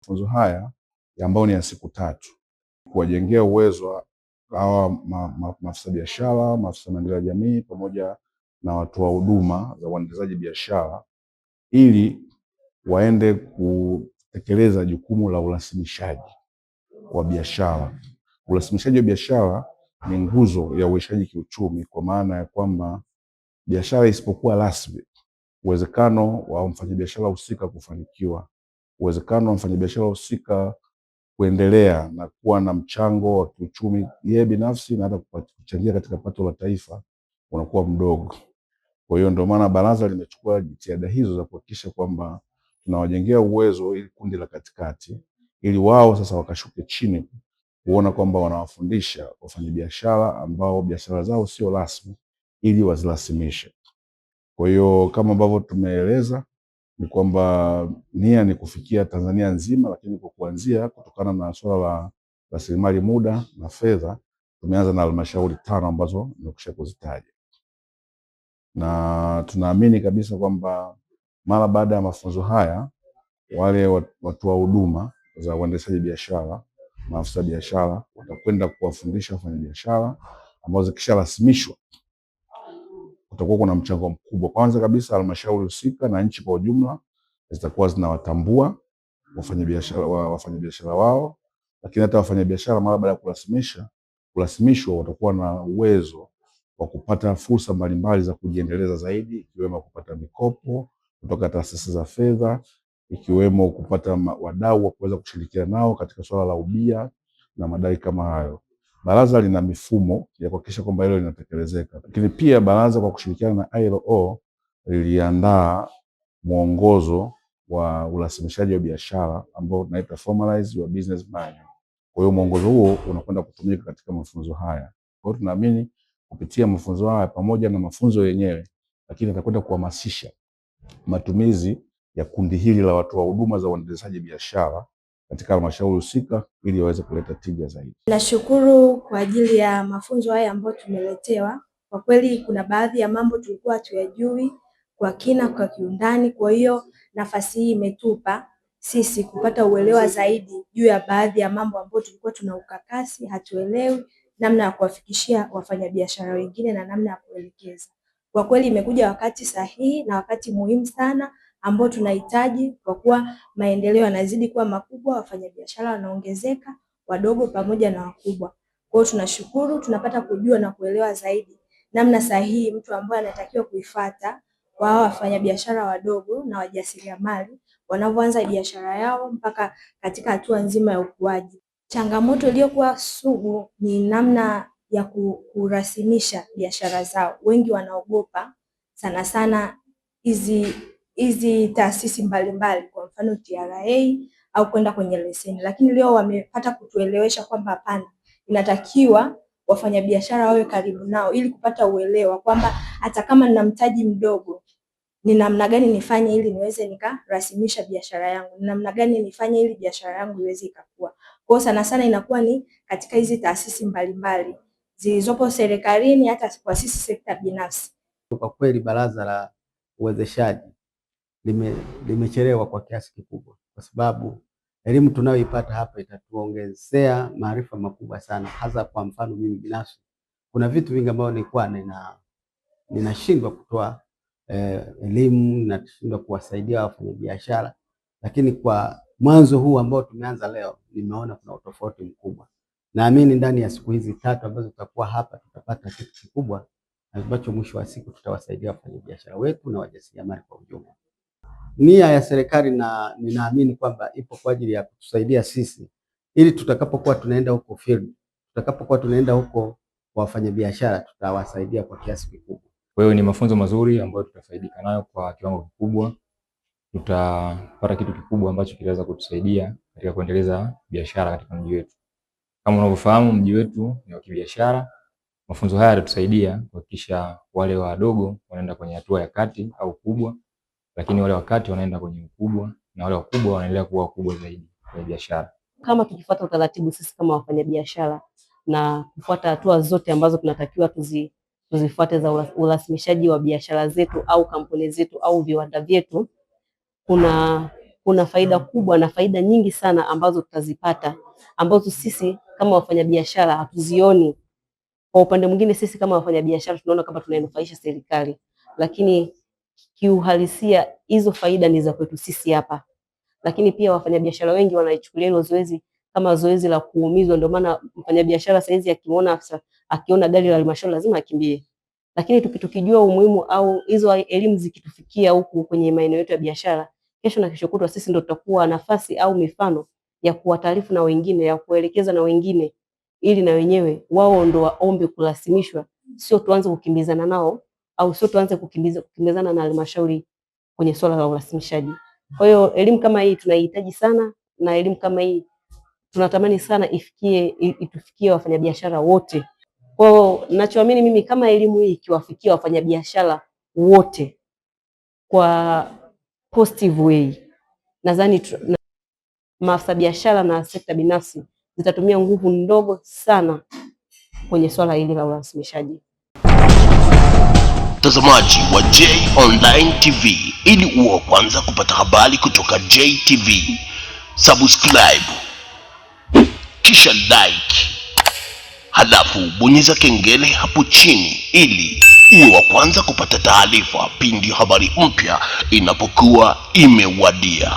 Mafunzo haya ambayo ni ya siku 3 kuwajengea uwezo hawa maafisa biashara, maafisa maendeleo ya jamii pamoja na watoa huduma za uendeshaji biashara ili waende kutekeleza jukumu la urasimishaji wa biashara. Urasimishaji wa biashara ni nguzo ya uendeshaji kiuchumi, kwa maana ya kwamba biashara isipokuwa rasmi, uwezekano wa mfanyabiashara husika kufanikiwa, uwezekano wa mfanyabiashara husika kuendelea na kuwa na mchango wa kiuchumi yeye binafsi na hata kuchangia katika pato la taifa unakuwa mdogo. Kwa hiyo ndio maana baraza limechukua jitihada hizo za kuhakikisha kwamba tunawajengea uwezo ili kundi la katikati, ili wao sasa wakashuke chini kuona kwamba wanawafundisha wafanyabiashara ambao biashara zao sio rasmi ili wazirasimishe. Kwa hiyo kama ambavyo tumeeleza ni kwamba nia ni kufikia Tanzania nzima, lakini kwa kuanzia kutokana na swala la rasilimali muda na fedha tumeanza na halmashauri 5 ambazo nimekwisha kuzitaja, na tunaamini kabisa kwamba mara baada ya mafunzo haya wale watoa huduma za uendeshaji biashara, maafisa biashara watakwenda kuwafundisha wafanyabiashara ambao zikisharasimishwa kutakuwa kuna mchango mkubwa. Kwanza kabisa halmashauri husika na nchi kwa ujumla zitakuwa zinawatambua wafanyabiashara wao, lakini hata wafanyabiashara mara baada ya kurasimishwa watakuwa na uwezo wa kupata fursa mbalimbali za kujiendeleza zaidi, ikiwemo kupata mikopo kutoka taasisi za fedha, ikiwemo kupata wadau wa kuweza kushirikiana nao katika swala la ubia na madai kama hayo. Baraza lina mifumo ya kuhakikisha kwamba hilo linatekelezeka, lakini pia baraza kwa kushirikiana na ILO liliandaa mwongozo wa urasimishaji wa biashara ambao tunaita Formalize Your Business Manual. Kwa hiyo mwongozo huo unakwenda kutumika katika mafunzo haya. Kwa hiyo tunaamini kupitia mafunzo haya pamoja na mafunzo yenyewe, lakini atakwenda kuhamasisha matumizi ya kundi hili la watoa huduma za uendeshaji biashara katika halmashauri husika ili waweze kuleta tija zaidi. Nashukuru kwa ajili ya mafunzo haya ambayo tumeletewa. Kwa kweli kuna baadhi ya mambo tulikuwa hatuyajui kwa kina, kwa kiundani. Kwa hiyo nafasi hii imetupa sisi kupata uelewa zaidi juu ya baadhi ya mambo ambayo tulikuwa tuna ukakasi, hatuelewi namna ya kuwafikishia wafanyabiashara wengine na namna ya kuelekeza. Kwa kweli imekuja wakati sahihi na wakati muhimu sana ambao tunahitaji, kwa kuwa maendeleo yanazidi kuwa makubwa, wafanyabiashara wanaongezeka, wadogo pamoja na wakubwa. Kwa hiyo tunashukuru, tunapata kujua na kuelewa zaidi namna sahihi mtu ambaye anatakiwa kuifuata kwa hao wafanyabiashara wadogo na wajasiriamali wanavyoanza biashara yao mpaka katika hatua nzima ya ukuaji. Changamoto iliyokuwa sugu ni namna ya kurasimisha biashara zao. Wengi wanaogopa sana sana hizi taasisi mbalimbali, kwa mfano TRA au kwenda kwenye leseni, lakini leo wamepata kutuelewesha kwamba hapana, inatakiwa wafanyabiashara wawe karibu nao ili kupata uelewa kwamba hata kama nina mtaji mdogo, ni namna gani nifanye ili niweze nikarasimisha biashara yangu, ni namna gani nifanye ili biashara yangu iweze ikakua. Kwa hiyo sana sana inakuwa ni katika hizi taasisi mbalimbali zilizopo serikalini, hata kwa sisi sekta binafsi. Kwa kweli baraza la uwezeshaji limechelewa kwa kiasi kikubwa, kwa sababu elimu tunayoipata hapa itatuongezea maarifa makubwa sana. Hasa kwa mfano mimi binafsi, kuna vitu vingi ambavyo nilikuwa ninashindwa kutoa elimu, nashindwa kuwasaidia wafanyabiashara, lakini kwa mwanzo huu ambao tumeanza leo nimeona kuna utofauti mkubwa. Naamini ndani ya siku hizi 3 ambazo tutakuwa hapa tutapata kitu kikubwa ambacho mwisho wa siku tutawasaidia wafanyabiashara wetu na wajasiriamali kwa ujumla. Nia ya serikali na ninaamini kwamba ipo kwa ajili ya kutusaidia sisi ili tutakapokuwa tunaenda huko field, tutakapokuwa tunaenda huko kwa wafanyabiashara tutawasaidia kwa kiasi kikubwa. Kwa hiyo ni mafunzo mazuri ambayo tutafaidika nayo kwa kiwango kikubwa. Tutapata kitu kikubwa ambacho kitaweza kutusaidia katika kuendeleza biashara katika mji wetu. Kama unavyofahamu mji wetu ni wa kibiashara. Mafunzo haya yatatusaidia kuhakikisha wale wadogo wanaenda kwenye hatua ya kati au kubwa, lakini wale wakati wanaenda kwenye ukubwa na wale wakubwa wanaendelea kuwa wakubwa zaidi kwenye biashara. Kama tukifuata utaratibu sisi kama wafanyabiashara na kufuata hatua zote ambazo tunatakiwa tuzifuate za urasimishaji wa biashara zetu au kampuni zetu au viwanda vyetu, kuna kuna faida kubwa na faida nyingi sana ambazo tutazipata, ambazo sisi kama wafanyabiashara hatuzioni. Kwa upande mwingine, sisi kama wafanyabiashara tunaona kama tunainufaisha serikali, lakini kiuhalisia hizo faida ni za kwetu sisi hapa. Lakini pia wafanyabiashara wengi wanaichukulia hilo zoezi kama zoezi la kuumizwa. Ndio maana mfanyabiashara saizi akiona gari la halmashauri lazima akimbie. Lakini tukijua umuhimu au hizo elimu zikitufikia huku kwenye maeneo yetu ya biashara, kesho na kesho kutwa sisi ndio tutakuwa nafasi au mifano ya kuwataarifu na wengine, ya kuelekeza na wengine, ili na wenyewe wao ndio waombe kurasimishwa, sio tuanze kukimbizana nao au sio tuanze kukimbizana na halmashauri kwenye swala la urasimishaji. Kwa hiyo elimu kama hii tunaihitaji sana, na elimu kama hii tunatamani sana itufikie wafanyabiashara wote. Kwa hiyo ninachoamini mimi, kama elimu hii ikiwafikia wafanyabiashara wote kwa positive way, nadhani maafisa biashara na sekta binafsi zitatumia nguvu ndogo sana kwenye swala hili la urasimishaji. Mtazamaji wa J Online TV, ili uwe kwanza kupata habari kutoka JTV, subscribe kisha like, halafu bonyeza kengele hapo chini ili uwe wa kwanza kupata taarifa pindi habari mpya inapokuwa imewadia.